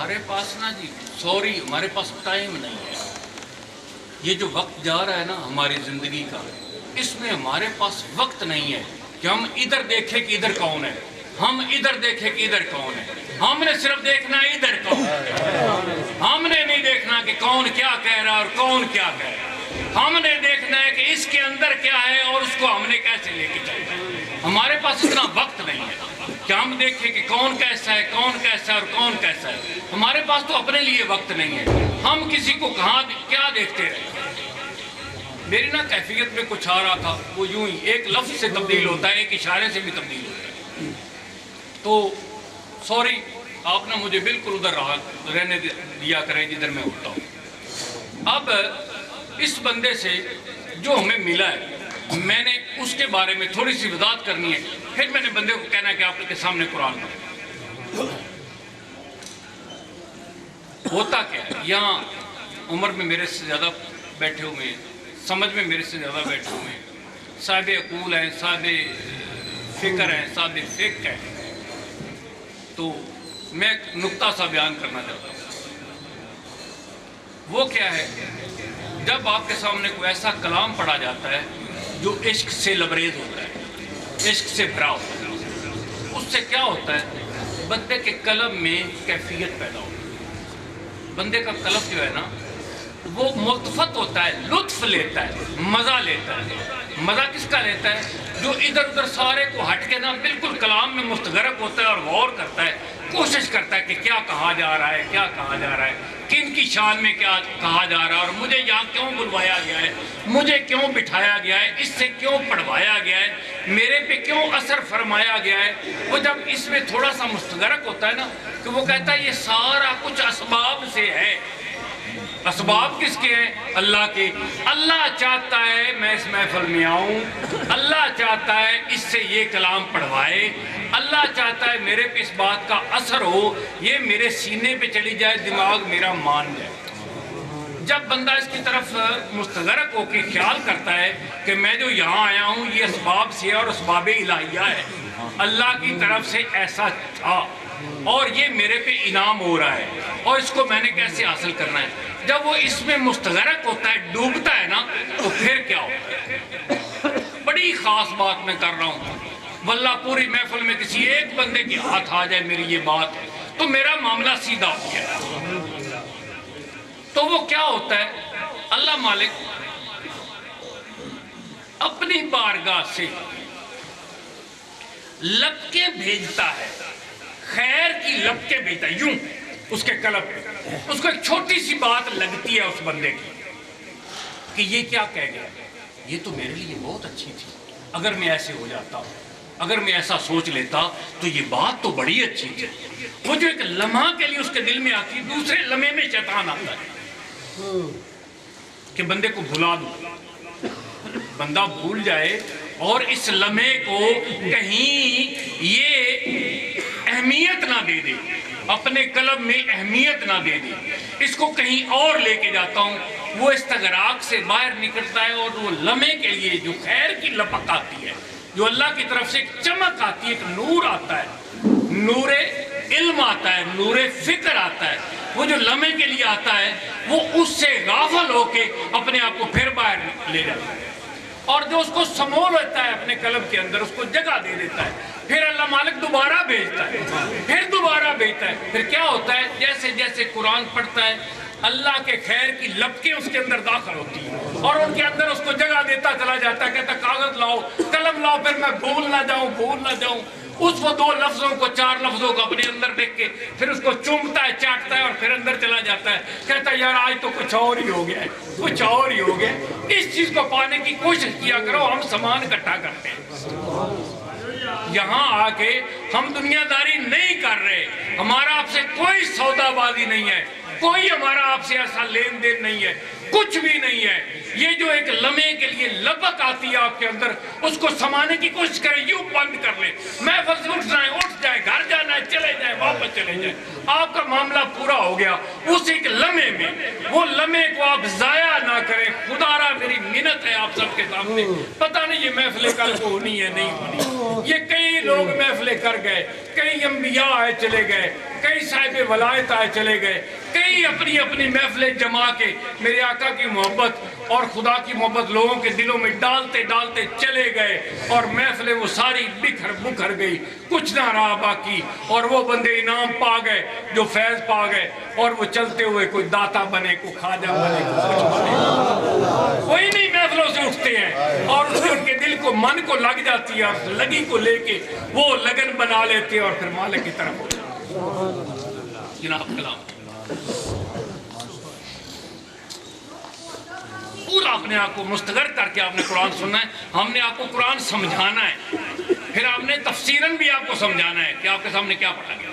ہمارے پاس نا جی سوری ہمارے پاس ٹائم نہیں ہے. یہ جو وقت جا رہا ہے نا ہماری زندگی کا، اس میں ہمارے پاس وقت نہیں ہے کہ ہم ادھر دیکھیں کہ ادھر کون ہے، ہم ادھر دیکھیں کہ ادھر کون ہے. ہم نے صرف دیکھنا ہے ادھر کون ہے. ہم نے نہیں دیکھنا کہ کون کیا کہہ رہا ہے اور کون کیا کہہ رہا ہے. ہم نے دیکھنا ہے کہ اس کے اندر کیا ہے اور اس کو ہم نے کیسے لے کے چلنا ہے. ہمارے پاس اتنا وقت نہیں ہے کہ ہم دیکھیں کہ کون کیسا ہے، کون کیسا ہے اور کون کیسا ہے. ہمارے پاس تو اپنے لیے وقت نہیں ہے. ہم کسی کو کہاں کیا دیکھتے رہے. میری نا کیفیت میں کچھ آ رہا تھا، وہ یوں ہی ایک لفظ سے تبدیل ہوتا ہے، ایک اشارے سے بھی تبدیل ہوتا ہے. تو سوری آپ نے مجھے بالکل ادھر رہنے دیا کریں جدھر میں ہوتا ہوں. اب اس بندے سے جو ہمیں ملا ہے میں نے اس کے بارے میں تھوڑی سی وضاحت کرنی ہے. پھر میں نے بندے کو کہنا ہے کہ آپ کے سامنے قرآن پڑھیں. ہوتا کیا ہے، یہاں عمر میں میرے سے زیادہ بیٹھے ہوئے ہیں، سمجھ میں میرے سے زیادہ بیٹھے ہوئے ہیں، صاحب عقول ہیں، صاحب فکر ہیں، صاحب فقہ ہیں. تو میں ایک نقطہ سا بیان کرنا چاہتا ہوں. وہ کیا ہے، جب آپ کے سامنے کوئی ایسا کلام پڑھا جاتا ہے جو عشق سے لبریز ہوتا ہے، عشق سے بھرا ہوتا ہے، اس سے کیا ہوتا ہے، بندے کے قلب میں کیفیت پیدا ہوتی ہے. بندے کا قلب جو ہے نا وہ ملتفت ہوتا ہے، لطف لیتا ہے، مزہ لیتا ہے. مزہ کس کا لیتا ہے؟ جو ادھر ادھر سارے کو ہٹ کے نا بالکل کلام میں مستغرق ہوتا ہے اور غور کرتا ہے، کوشش کرتا ہے کہ کیا کہا جا رہا ہے، کیا کہا جا رہا ہے، کن کی شان میں کیا کہا جا رہا ہے، اور مجھے یہاں کیوں بلوایا گیا ہے، مجھے کیوں بٹھایا گیا ہے، اس سے کیوں پڑھوایا گیا ہے، میرے پہ کیوں اثر فرمایا گیا ہے. وہ جب اس میں تھوڑا سا مستغرق ہوتا ہے نا کہ وہ کہتا ہے یہ سارا کچھ اسباب سے ہے. اسباب کس کے ہیں؟ اللہ کے. اللہ چاہتا ہے میں اس محفل میں آؤں، اللہ چاہتا ہے اس سے یہ کلام پڑھوائے، اللہ چاہتا ہے میرے پہ اس بات کا اثر ہو، یہ میرے سینے پہ چلی جائے، دماغ میرا مان جائے. جب بندہ اس کی طرف مستغرق ہو کے خیال کرتا ہے کہ میں جو یہاں آیا ہوں یہ اسباب سے ہے اور اسباب الہیہ ہے، اللہ کی طرف سے ایسا تھا اور یہ میرے پہ انعام ہو رہا ہے اور اس کو میں نے کیسے حاصل کرنا ہے. جب وہ اس میں مستغرق ہوتا ہے، ڈوبتا ہے نا، تو پھر کیا ہوتا ہے. بڑی خاص بات میں کر رہا ہوں، واللہ پوری محفل میں کسی ایک بندے کے ہاتھ آ جائے میری یہ بات تو میرا معاملہ سیدھا ہو گیا. تو وہ کیا ہوتا ہے، اللہ مالک اپنی بارگاہ سے لپکے بھیجتا ہے، خیر کی لپکے بھیجتا ہے. یوں اس کے قلب پہ اس کو ایک چھوٹی سی بات لگتی ہے اس بندے کی کہ یہ کیا کہہ گیا، یہ تو میرے لیے بہت اچھی تھی، اگر میں ایسے ہو جاتا، اگر میں ایسا سوچ لیتا تو یہ بات تو بڑی اچھی تھی. وہ جو ایک لمحہ کے لیے اس کے دل میں آتی ہے، دوسرے لمحے میں شیطان آتا ہے کہ بندے کو بھلا دو، بندہ بھول جائے اور اس لمحے کو کہیں یہ اہمیت نہ دے دے، اپنے قلب میں اہمیت نہ دے دے، اس کو کہیں اور لے کے جاتا ہوں. وہ استغراق سے باہر نکلتا ہے اور وہ لمحے کے لیے جو خیر کی لپک آتی ہے، جو اللہ کی طرف سے ایک چمک آتی ہے، ایک نور آتا ہے، نور علم آتا ہے، نور فکر آتا ہے، وہ جو لمحے کے لیے آتا ہے وہ اس سے غافل ہو کے اپنے آپ کو پھر باہر لے جاتا ہے اور جو اس کو سمول لیتا ہے اپنے قلب کے اندر، اس کو جگہ دے دیتا ہے. پھر اللہ مالک دوبارہ بھیجتا ہے، پھر دوبارہ بھیجتا ہے. پھر کیا ہوتا ہے، جیسے جیسے قرآن پڑھتا ہے اللہ کے خیر کی لپکیں اس کے اندر داخل ہوتی ہیں اور ان کے اندر اس کو جگہ دیتا چلا جاتا ہے. کہتا کاغذ لاؤ، قلم لاؤ، پھر میں بھول نہ جاؤں. اس وہ 2 لفظوں کو 4 لفظوں کو اپنے اندر دیکھ کے پھر اس کو چومتا ہے، چاٹتا ہے اور پھر اندر چلا جاتا ہے. کہتا ہے یار آج تو کچھ اور ہی ہو گیا ہے، کچھ اور ہی ہو گیا. اس چیز کو پانے کی کوشش کیا کرو. ہم سامان اکٹھا کرتے ہیں، یہاں آ کے ہم دنیا داری نہیں کر رہے، ہمارا آپ سے کوئی سودا بازی نہیں ہے، کوئی ہمارا آپ سے ایسا لین دین نہیں ہے. کچھ بھی نہیں ہے. یہ جو ایک لمحے کے لیے لپک آتی ہے آپ کے اندر, اس کو سمانے کی کوشش کریں, یوں بند کر لیں. محفل سے اٹھ جائیں, گھر جانا ہے چلے جائیں, واپس چلے جائیں, آپ کا معاملہ پورا ہو گیا. اس ایک لمحے میں, وہ لمحے کو آپ ضائع نہ کریں. خدا را میری منت ہے آپ سب کے سامنے, پتہ نہیں یہ محفلیں کل کو ہونی ہے نہیں ہونی. یہ کئی لوگ محفلیں کر گئے, کئی انبیاء آئے چلے گئے, کئی صاحب ولایت آئے چلے گئے, کئی اپنی اپنی محفلیں جما کے میرے آقا کی محبت اور خدا کی محبت لوگوں کے دلوں میں ڈالتے ڈالتے چلے گئے, اور محفلیں وہ ساری بکھر گئی, کچھ نہ رہا باقی. اور وہ بندے انعام پا گئے جو فیض پا گئے, اور وہ چلتے ہوئے کوئی داتا بنے, کوئی خواجہ بنے, کوئی کچھ بنے. کوئی نہیں محفلوں سے اٹھتے ہیں اور اس کے ان کے دل کو من کو لگ جاتی ہے, اور لگی کو لے کے وہ لگن بنا لیتے ہیں اور پھر مالک کی طرف ہوتے ہیں. جناب کلام پورا اپنے آپ کو مستغر کر کے آپ نے قرآن سننا ہے. ہم نے آپ کو قرآن سمجھانا ہے, پھر آپ نے تفسیراً بھی آپ کو سمجھانا ہے کہ آپ کے سامنے کیا پڑھا گیا.